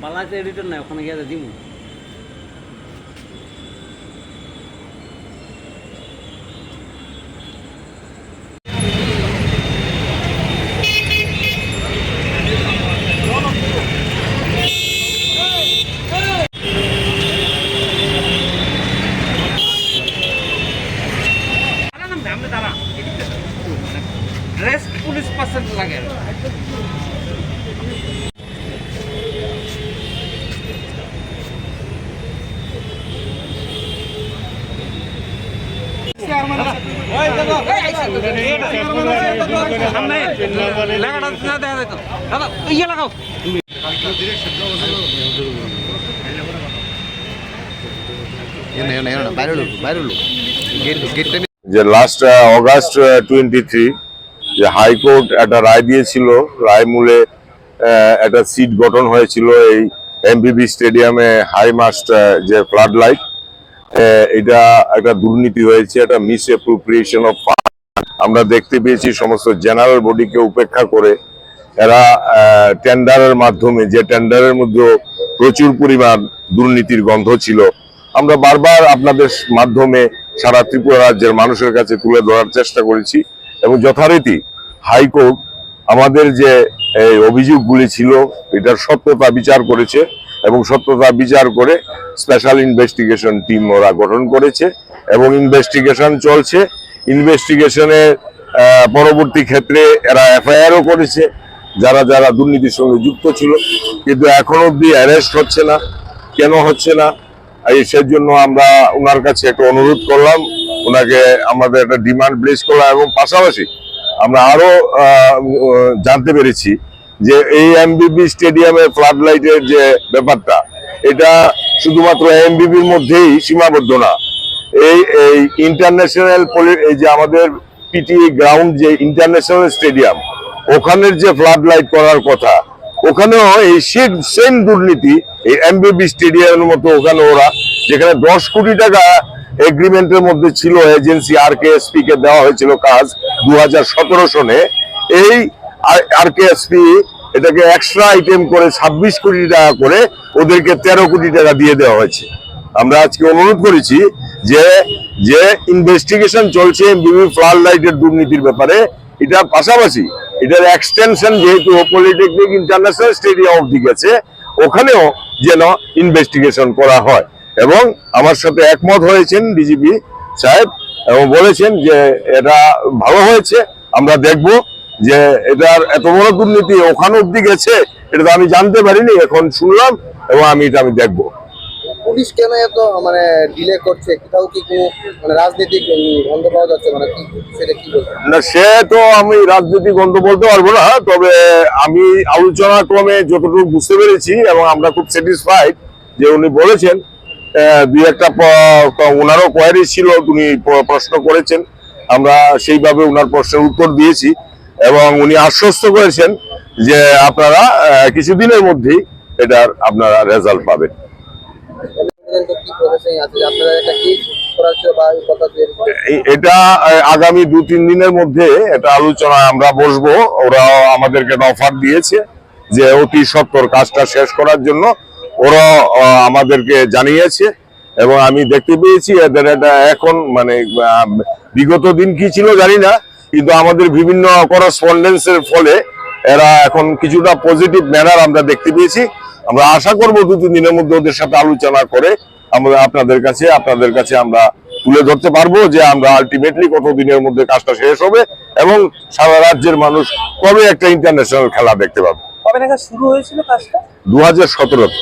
বালাতে এডিটর নাই, ওখানে গিয়ে দিমু। ड्रेस पुलिस पसंद लगे लगाओ যে লাস্ট অগাস্ট 23 যে হাইকোর্ট একটা রায় দিয়েছিল, রায় মূলে একটা সিট গঠন হয়েছিল এই এমবিবি স্টেডিয়ামে হাই মাস্ট যে ফ্লাড লাইট, এটা একটা দুর্নীতি হয়েছে, একটা মিস অ্যাপ্রোপ্রিয়েশন অফ ফান্ড আমরা দেখতে পেয়েছি। সমস্ত জেনারেল বডিকে উপেক্ষা করে এরা টেন্ডারের মাধ্যমে, যে টেন্ডারের মধ্যে প্রচুর পরিমাণ দুর্নীতির গন্ধ ছিল, আমরা বারবার আপনাদের মাধ্যমে সারা ত্রিপুরা রাজ্যের মানুষের কাছে তুলে ধরার চেষ্টা করেছি এবং যথারীতি হাইকোর্ট আমাদের যে অভিযোগগুলি ছিল এটার সত্যতা বিচার করেছে এবং সত্যতা বিচার করে স্পেশাল ইনভেস্টিগেশন টিম ওরা গঠন করেছে এবং ইনভেস্টিগেশন চলছে। ইনভেস্টিগেশনের পরবর্তী ক্ষেত্রে এরা এফআইআরও করেছে যারা যারা দুর্নীতির সঙ্গে যুক্ত ছিল, কিন্তু এখন অবধি অ্যারেস্ট হচ্ছে না। কেন হচ্ছে না, সেজন্য আমরা ওনার কাছে একটা অনুরোধ করলাম, ওনাকে আমাদের একটা ডিমান্ড প্লেস করলাম এবং পাশাপাশি আমরা আরো জানতে পেরেছি যে এই এমবিবি স্টেডিয়ামে ফ্লাড লাইটের যে ব্যাপারটা, এটা শুধুমাত্র এমবিবির মধ্যেই সীমাবদ্ধ না। এই ইন্টারন্যাশনাল এই যে আমাদের পিটি গ্রাউন্ড যে ইন্টারন্যাশনাল স্টেডিয়াম, ওখানের যে ফ্লাড লাইট করার কথা, ওখানেও এই সেম দুর্নীতি এই এমবিবি স্টেডিয়ামের মতো ওখানে ওরা, যেখানে 10 কোটি টাকা এগ্রিমেন্টের মধ্যে ছিল, এজেন্সি আরকেএসপি কে দেওয়া হয়েছিল কাজ 2017 সনে, এই আরকেএসপি এটাকে এক্সট্রা আইটেম করে 26 কোটি টাকা করে ওদেরকে 13 কোটি টাকা দিয়ে দেওয়া হয়েছে। আমরা আজকে অনুরোধ করেছি যে যে ইনভেস্টিগেশন চলছে এমবিবি ফ্লাড লাইটের দুর্নীতির ব্যাপারে, এটার পাশাপাশি এটার এক্সটেনশন যেহেতু পলিটেকনিক ইন্টারন্যাশনাল স্টেডিয়াম অবধি গেছে, ওখানেও যেন ইনভেস্টিগেশন করা হয়। এবং আমার সাথে একমত হয়েছেন ডিজিপি সাহেব এবং বলেছেন যে এটা ভালো হয়েছে, আমরা দেখব যে এটার এত বড় দুর্নীতি ওখানে অবধি গেছে, এটা তো আমি জানতে পারিনি, এখন শুনলাম এবং আমি দেখবো। পুলিশ কেন এত মানে ডিলে করছে, কোথাও কি কোনো রাজনৈতিক গন্ধ পাওয়া যাচ্ছে, মানে সেটা কি বলছেন? না, সে তো আমি রাজনৈতিক গন্ধ বলতে পারবো না, তবে আমি আলোচনা ক্রমে যতটুকু বুঝতে পেরেছি এবং আমরা খুব স্যাটিসফাইড যে উনি বলেছেন, দুই একটা ওনারও কোয়ারি ছিল, উনি প্রশ্ন করেছেন, আমরা সেইভাবে ওনার প্রশ্নের উত্তর দিয়েছি এবং উনি আশ্বস্ত করেছেন যে আপনারা কিছুদিনের মধ্যেই এটার আপনারা রেজাল্ট পাবেন। এটা আগামী 2-3 দিনের মধ্যে এটা আলোচনায় আমরা বসবো। ওরা আমাদেরকে অফার দিয়েছে যে অতি সত্বর কাজটা শেষ করার জন্য, ওরা আমাদেরকে জানিয়েছে এবং আমি দেখতে পেয়েছি এদের এটা এখন মানে বিগত দিন কি ছিল জানি না, কিন্তু আমাদের বিভিন্ন করেসপন্ডেন্সের ফলে এরা এখন কিছুটা পজিটিভ ম্যানার আমরা দেখতে পেয়েছি। আমরা আশা করবো 2-3 দিনের মধ্যে ওদের সাথে আলোচনা করে আমরা আপনাদের কাছে আমরা তুলে ধরতে পারবো যে আমরা আলটিমেটলি কত দিনের মধ্যে কাজটা শেষ হবে এবং সারা রাজ্যের মানুষ কবে একটা ইন্টারন্যাশনাল খেলা দেখতে পাবে। কবে নাগাদ শুরু হয়েছিল কাজটা? 2017।